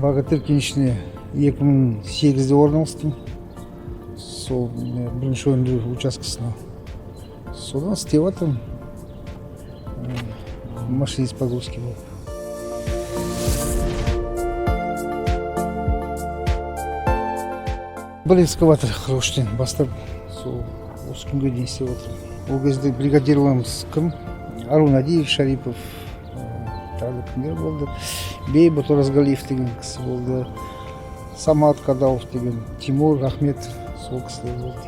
богатырь кенішіне 2008-де орналастым. Сол бірінші өндіру учаскесіне. Содан істеп жатырмын. Машинист погрузки болып. Бір экскаватор құрғыштен бастап, сол осы күнге дейін істеп отырмын. Ол кезде бригадирларымыз кім? Арун Адиев, Шарипов, тағы кімдер болды. Бейбут Оразгалиев деген кісі болды. Самат Кадауов деген, Тимур Ахмет, сол кісілер болды.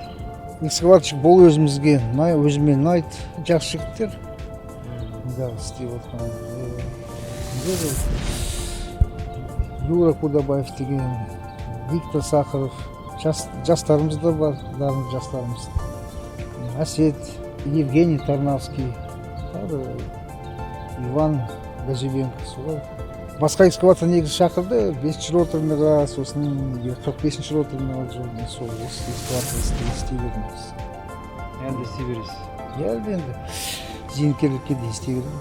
Экскаваторщик бол өзімізге, өзіме ұнайды, жақсы жігіттер. Да, істеп отқан. Юра Кудабаев деген, Виктор Сахаров, жастарымыз да бар, дарынды жастарымыз. Асет, Евгений Тарнавский, Иван Газибенко, солай. Басқа экскаватор негізі шақырды, 5-ші роторныға, сосын 45-ші роторныға жүрдім, сол осы экскаватор істей бердім. Енді істей бересіз? Енді зейнеткерлікке де істей бердім.